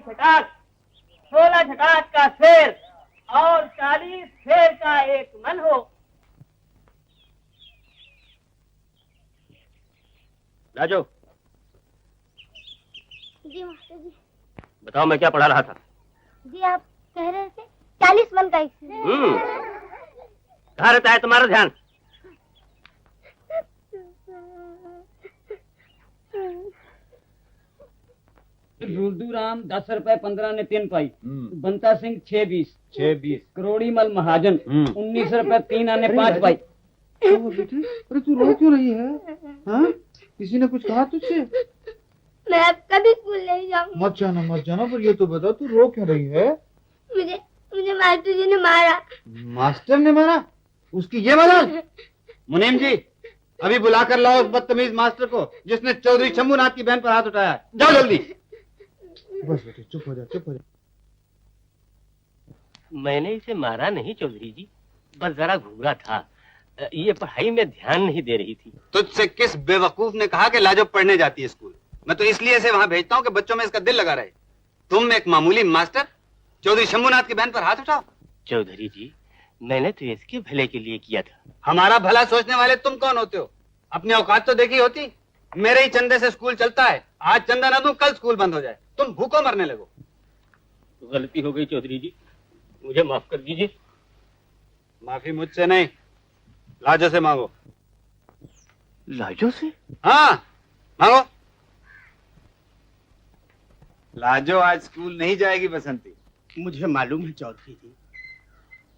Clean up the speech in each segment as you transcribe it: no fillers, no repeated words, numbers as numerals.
छटाक, 16 छटाक का शेर और 40 शेर का एक मन हो। राजू, जी मास्टर जी। बताओ मैं क्या पढ़ा रहा था? जी आप कह रहे थे 40 मन का एक शेर। कहाँ रहता है तुम्हारा ध्यान? रुद्दूराम 10 रुपए 15 ने 3 पाई। बंता सिंह 6 20 करोड़ीमल महाजन 19 रुपए 3 आने 5 पाई। बेटी, अरे तू रो क्यों रही है? हाँ? किसी ने कुछ कहा तुझसे? मैं अब कभी स्कूल नहीं जाऊंगी। मत जाना, पर ये तो बता तू रो क्यों रही है? मुझे मास्टर जी ने मारा। मास्टर ने मारा? उसकी ये मदद? मुनीम जी, अभी बुला कर लाओ उस बदतमीज मास्टर को जिसने चौधरी शंभूनाथ की बहन पर हाथ उठाया। जाओ जल्दी। बस बेटे, चुप हो जा। मैंने इसे मारा नहीं चौधरी जी, बस जरा घूरा था। ये पढ़ाई में ध्यान नहीं दे रही थी। तुझसे किस बेवकूफ ने कहा कि लाजो पढ़ने जाती है स्कूल? मैं तो इसलिए से वहां भेजता हूँ कि बच्चों में इसका दिल लगा रहे। तुम एक मामूली मास्टर चौधरी शंभूनाथ की बहन पर हाथ उठाओ। चौधरी जी, मैंने तो इसके भले के लिए किया था। हमारा भला सोचने वाले तुम कौन होते हो? अपनी औकात तो देखी होती। मेरे ही चंदे से स्कूल चलता है, आज चंदा ना दूं कल स्कूल बंद हो जाए, तुम भूखों मरने लगो। गलती हो गई चौधरी जी, मुझे माफ कर दीजिए। माफी मुझसे नहीं, लाजो से मांगो। लाजो से? हाँ मांगो। लाजो आज स्कूल नहीं जाएगी बसंती। मुझे मालूम है चौधरी जी,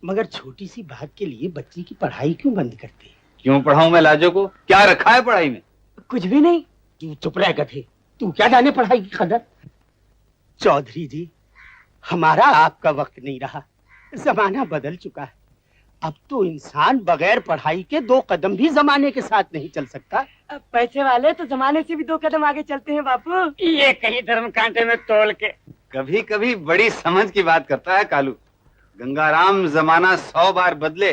मगर छोटी सी बात के लिए बच्ची की पढ़ाई क्यों बंद करते हैं? क्यों पढ़ाऊं मैं लाजो को? क्या रखा है पढ़ाई में? कुछ भी नहीं। तू चुप रह गधे, तू क्या जाने पढ़ाई की कदर। चौधरी जी, हमारा आपका वक्त नहीं रहा, जमाना बदल चुका है। अब तो इंसान बगैर पढ़ाई के 2 कदम भी जमाने के साथ नहीं चल सकता। पैसे वाले तो जमाने से भी 2 कदम आगे चलते हैं बापू। ये कहीं धर्म कांटे में तोल के। कभी कभी बड़ी समझ की बात करता है कालू। गंगाराम, जमाना 100 बार बदले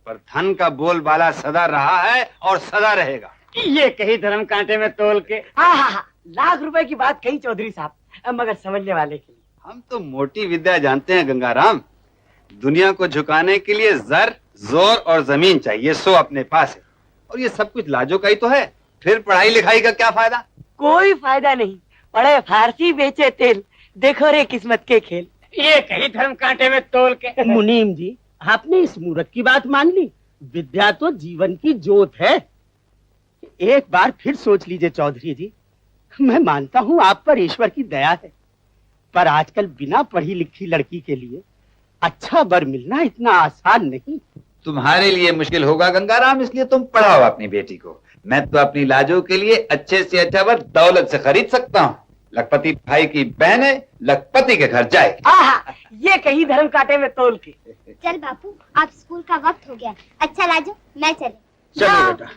पर धन का बोलबाला सदा रहा है और सदा रहेगा। ये कहीं धर्म कांटे में तोल के। हाँ, लाख रुपए की बात कही चौधरी साहब, मगर समझने वाले के लिए। हम तो मोटी विद्या जानते हैं गंगाराम। दुनिया को झुकाने के लिए जर, जोर और जमीन चाहिए, सो अपने पास है। और ये सब कुछ लाजो का ही तो है। फिर पढ़ाई लिखाई का क्या फायदा? कोई फायदा नहीं, पढ़े फारसी बेचे तेल, देखो रे किस्मत के खेल। ये कहीं धर्म कांटे में तोल के। मुनीम जी, आपने इस मूर्ख की बात मान ली। विद्या तो जीवन की जोत है। एक बार फिर सोच लीजिए चौधरी जी। मैं मानता हूँ आप पर ईश्वर की दया है, पर आजकल बिना पढ़ी लिखी लड़की के लिए अच्छा वर मिलना इतना आसान नहीं। तुम्हारे लिए मुश्किल होगा गंगाराम, इसलिए तुम पढ़ाओ अपनी बेटी को। मैं तो अपनी लाजो के लिए अच्छे से अच्छा वर दौलत से खरीद सकता हूँ। लखपति भाई की बहन है, लखपति के घर जाए। ये कहीं धर्म कांटे में तोल के। चल बापू, अब स्कूल का वक्त हो गया। अच्छा लाजो, मैं चले। चलिए बेटा।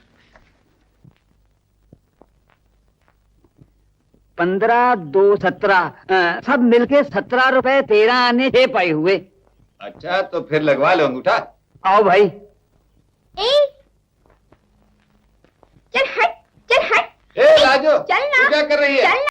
15 2 17 सब मिलके 17 रुपए 13 आने 6 पाई हुए। अच्छा तो फिर लगवा लो अंगूठा। आओ भाई। चल हट। ए लाजो, चल ना। तू क्या कर रही है? चल।